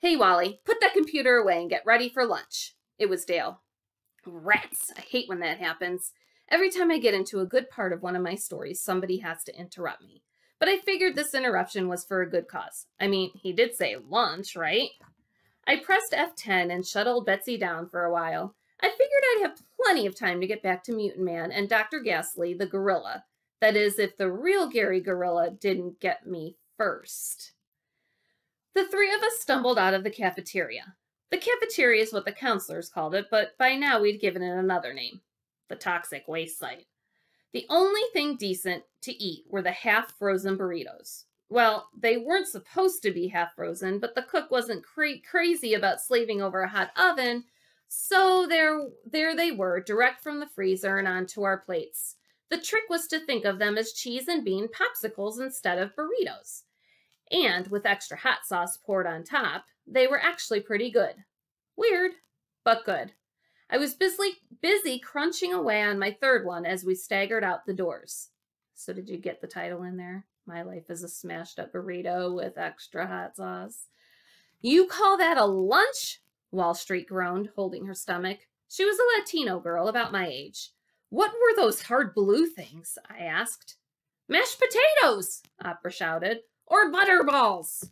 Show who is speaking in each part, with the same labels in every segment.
Speaker 1: Hey, Wally, put that computer away and get ready for lunch. It was Dale. Rats, I hate when that happens. Every time I get into a good part of one of my stories, somebody has to interrupt me. But I figured this interruption was for a good cause. I mean, he did say lunch, right? I pressed F10 and shut old Betsy down for a while. I figured I'd have plenty of time to get back to Mutant Man and Dr. Ghastly, the gorilla. That is, if the real Gary Gorilla didn't get me first. The three of us stumbled out of the cafeteria. The cafeteria is what the counselors called it, but by now we'd given it another name. The toxic waste site. The only thing decent to eat were the half-frozen burritos. Well, they weren't supposed to be half-frozen, but the cook wasn't crazy about slaving over a hot oven, so there they were, direct from the freezer and onto our plates. The trick was to think of them as cheese and bean popsicles instead of burritos. And with extra hot sauce poured on top, they were actually pretty good. Weird, but good. I was busy crunching away on my third one as we staggered out the doors. So did you get the title in there? My life is a smashed up burrito with extra hot sauce. You call that a lunch? Wall Street groaned, holding her stomach. She was a Latino girl about my age. What were those hard blue things? I asked. Mashed potatoes, Opera shouted. Or butterballs.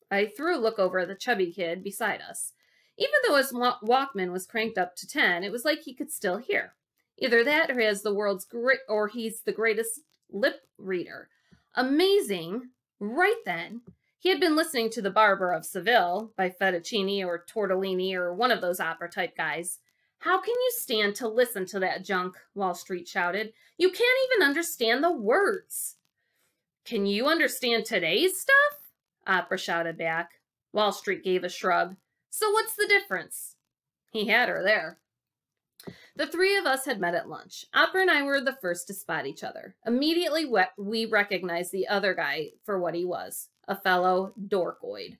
Speaker 1: I threw a look over at the chubby kid beside us. Even though his Walkman was cranked up to 10, it was like he could still hear. Either that or he's the greatest lip reader. Amazing. Right then, he had been listening to The Barber of Seville by Fettuccini or Tortellini or one of those opera-type guys. How can you stand to listen to that junk? Wall Street shouted. You can't even understand the words. Can you understand today's stuff? Opera shouted back. Wall Street gave a shrug. So what's the difference? He had her there. The three of us had met at lunch. Opera and I were the first to spot each other. Immediately, we recognized the other guy for what he was, a fellow dorkoid.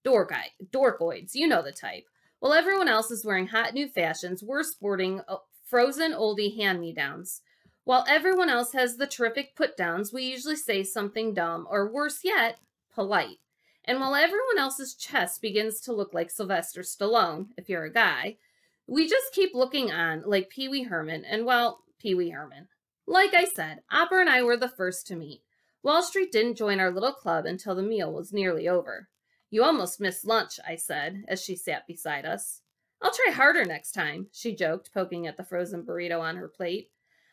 Speaker 1: Dorkoids, you know the type. While everyone else is wearing hot new fashions, we're sporting frozen oldie hand-me-downs. While everyone else has the terrific put-downs, we usually say something dumb, or worse yet, polite. And while everyone else's chest begins to look like Sylvester Stallone, if you're a guy, we just keep looking on like Pee Wee Herman, and well, Pee Wee Herman. Like I said, Opera and I were the first to meet. Wall Street didn't join our little club until the meal was nearly over. You almost missed lunch, I said, as she sat beside us. I'll try harder next time, she joked, poking at the frozen burrito on her plate.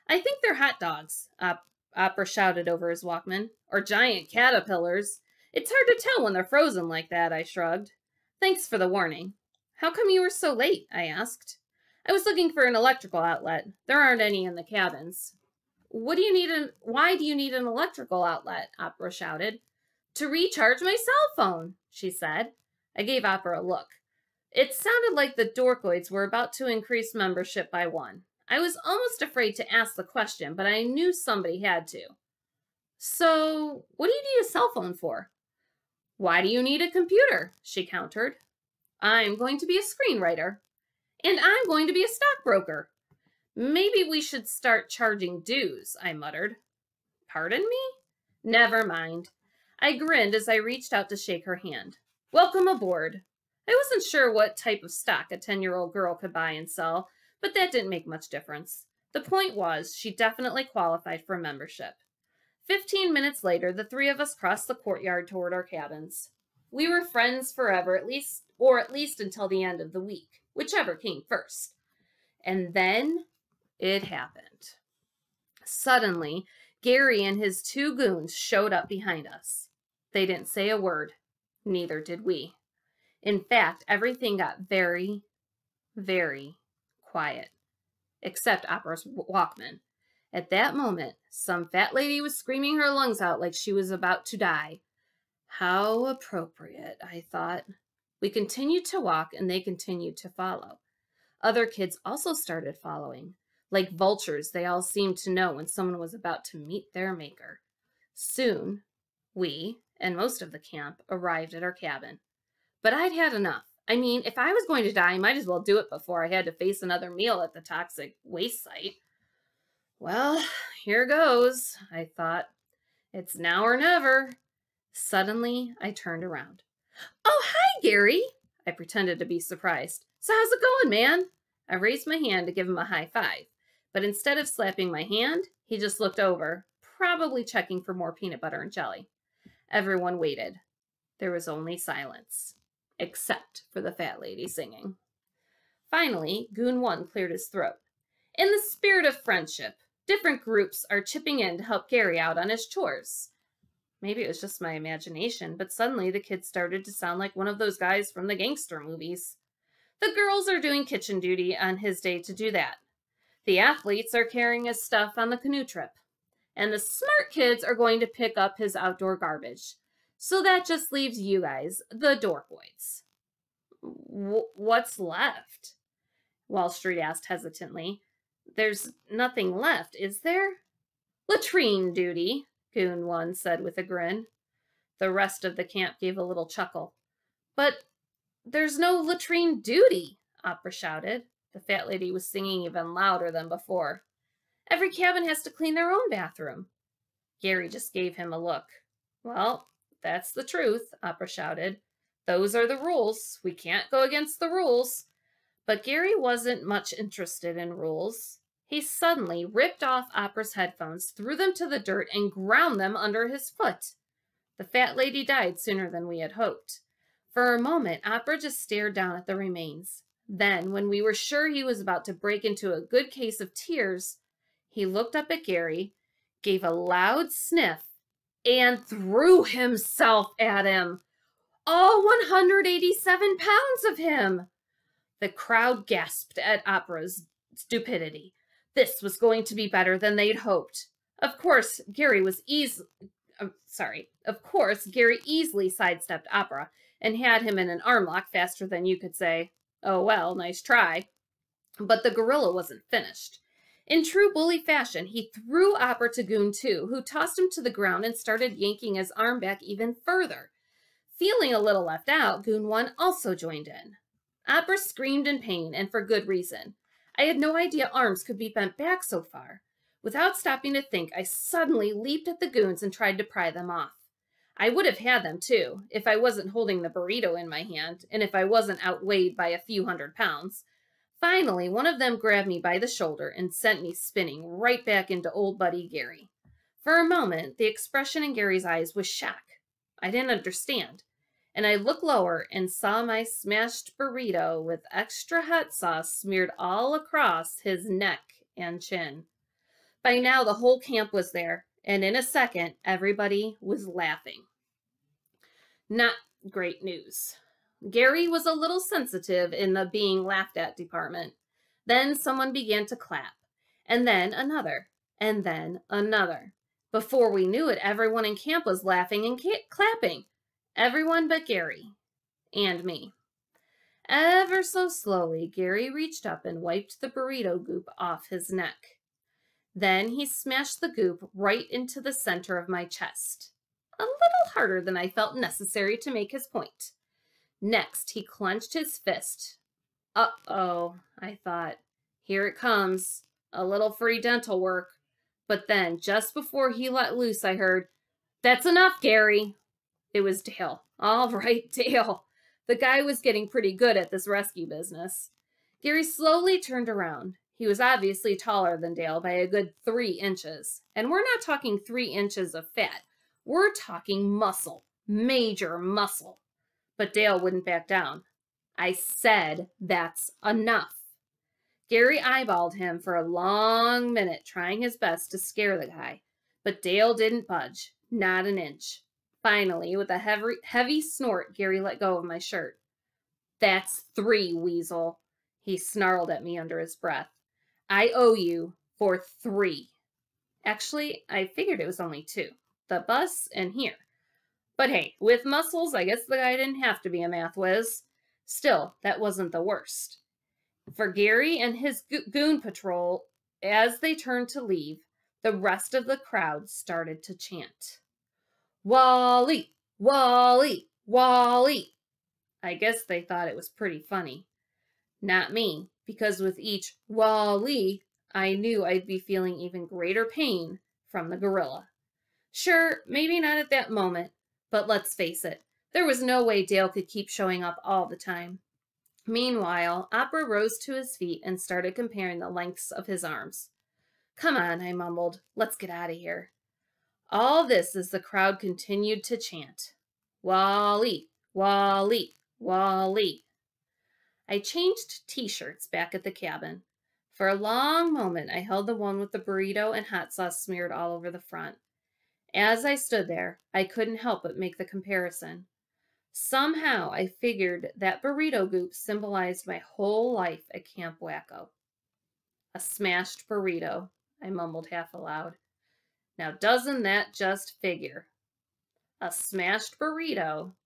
Speaker 1: I think they're hot dogs, Opera shouted over his Walkman. Or giant caterpillars. It's hard to tell when they're frozen like that, I shrugged. Thanks for the warning. How come you were so late? I asked. I was looking for an electrical outlet. There aren't any in the cabins. Why do you need an electrical outlet? Opera shouted. To recharge my cell phone, she said. I gave Opera a look. It sounded like the Dorkoids were about to increase membership by 1. I was almost afraid to ask the question, but I knew somebody had to. So, what do you need a cell phone for? Why do you need a computer? She countered. I'm going to be a screenwriter. And I'm going to be a stockbroker. Maybe we should start charging dues, I muttered. Pardon me? Never mind. I grinned as I reached out to shake her hand. Welcome aboard. I wasn't sure what type of stock a 10-year-old girl could buy and sell, but that didn't make much difference. The point was, she definitely qualified for membership. 15 minutes later, the three of us crossed the courtyard toward our cabins. We were friends forever, at least until the end of the week, whichever came first. And then it happened. Suddenly, Gary and his 2 goons showed up behind us. They didn't say a word. Neither did we. In fact, everything got very, very quiet, except Opera's Walkman. At that moment, some fat lady was screaming her lungs out like she was about to die. How appropriate, I thought. We continued to walk, and they continued to follow. Other kids also started following. Like vultures, they all seemed to know when someone was about to meet their maker. Soon, we, and most of the camp, arrived at our cabin. But I'd had enough. I mean, if I was going to die, I might as well do it before I had to face another meal at the toxic waste site. Well, here goes, I thought. It's now or never. Suddenly, I turned around. Oh, hi, Gary. I pretended to be surprised. So how's it going, man? I raised my hand to give him a high five, but instead of slapping my hand, he just looked over, probably checking for more peanut butter and jelly. Everyone waited. There was only silence, except for the fat lady singing. Finally, Goon 1 cleared his throat. In the spirit of friendship, different groups are chipping in to help Gary out on his chores. Maybe it was just my imagination, but suddenly the kid started to sound like one of those guys from the gangster movies. The girls are doing kitchen duty on his day to do that. The athletes are carrying his stuff on the canoe trip. And the smart kids are going to pick up his outdoor garbage. So that just leaves you guys, the dorkoids. What's left? Wall Street asked hesitantly. There's nothing left, is there? Latrine duty, Goon 1 said with a grin. The rest of the camp gave a little chuckle. But there's no latrine duty, Opera shouted. The fat lady was singing even louder than before. Every cabin has to clean their own bathroom. Gary just gave him a look. Well, that's the truth, Opera shouted. Those are the rules. We can't go against the rules. But Gary wasn't much interested in rules. He suddenly ripped off Opera's headphones, threw them to the dirt, and ground them under his foot. The fat lady died sooner than we had hoped. For a moment, Opera just stared down at the remains. Then, when we were sure he was about to break into a good case of tears, he looked up at Gary, gave a loud sniff, and threw himself at him. All 187 pounds of him! The crowd gasped at Opera's stupidity. This was going to be better than they'd hoped. Of course, Gary easily sidestepped Opera and had him in an armlock faster than you could say, "Oh well, nice try." But the gorilla wasn't finished. In true bully fashion, he threw Opera to Goon 2, who tossed him to the ground and started yanking his arm back even further. Feeling a little left out, Goon 1 also joined in. Opera screamed in pain, and for good reason. I had no idea arms could be bent back so far. Without stopping to think, I suddenly leaped at the goons and tried to pry them off. I would have had them, too, if I wasn't holding the burrito in my hand, and if I wasn't outweighed by a few 100 pounds. Finally, one of them grabbed me by the shoulder and sent me spinning right back into old buddy Gary. For a moment, the expression in Gary's eyes was shock. I didn't understand. And I looked lower and saw my smashed burrito with extra hot sauce smeared all across his neck and chin. By now, the whole camp was there, and in a second, everybody was laughing. Not great news. Gary was a little sensitive in the being laughed at department. Then someone began to clap, and then another, and then another. Before we knew it, everyone in camp was laughing and clapping. Everyone but Gary. And me. Ever so slowly, Gary reached up and wiped the burrito goop off his neck. Then he smashed the goop right into the center of my chest. A little harder than I felt necessary to make his point. Next, he clenched his fist. Uh-oh, I thought. Here it comes. A little free dental work. But then, just before he let loose, I heard, "That's enough, Gary." It was Dale. All right, Dale. The guy was getting pretty good at this rescue business. Gary slowly turned around. He was obviously taller than Dale by a good 3 inches. And we're not talking 3 inches of fat. We're talking muscle. Major muscle. But Dale wouldn't back down. I said, "That's enough." Gary eyeballed him for a long minute, trying his best to scare the guy. But Dale didn't budge. Not an inch. Finally, with a heavy snort, Gary let go of my shirt. "That's 3, weasel," he snarled at me under his breath. "I owe you for 3. Actually, I figured it was only 2. The bus and here. But hey, with muscles, I guess the guy didn't have to be a math whiz. Still, that wasn't the worst. For Gary and his goon patrol, as they turned to leave, the rest of the crowd started to chant. "Wally! Wally! Wally!" I guess they thought it was pretty funny. Not me, because with each Wally, I knew I'd be feeling even greater pain from the gorilla. Sure, maybe not at that moment, but let's face it, There was no way Dale could keep showing up all the time. Meanwhile, Opera rose to his feet and started comparing the lengths of his arms. "Come on," I mumbled. "Let's get out of here." All this as the crowd continued to chant, "Wally, Wally, Wally." I changed t-shirts back at the cabin. For a long moment, I held the one with the burrito and hot sauce smeared all over the front. As I stood there, I couldn't help but make the comparison. Somehow, I figured that burrito goop symbolized my whole life at Camp Wacko. "A smashed burrito," I mumbled half aloud. "Now doesn't that just figure? A smashed burrito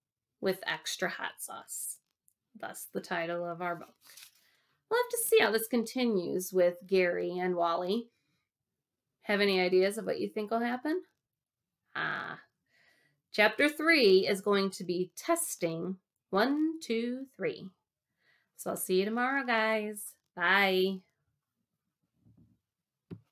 Speaker 1: with extra hot sauce." Thus the title of our book. We'll have to see how this continues with Gary and Wally. Have any ideas of what you think will happen? Chapter 3 is going to be testing 1, 2, 3. So I'll see you tomorrow, guys. Bye.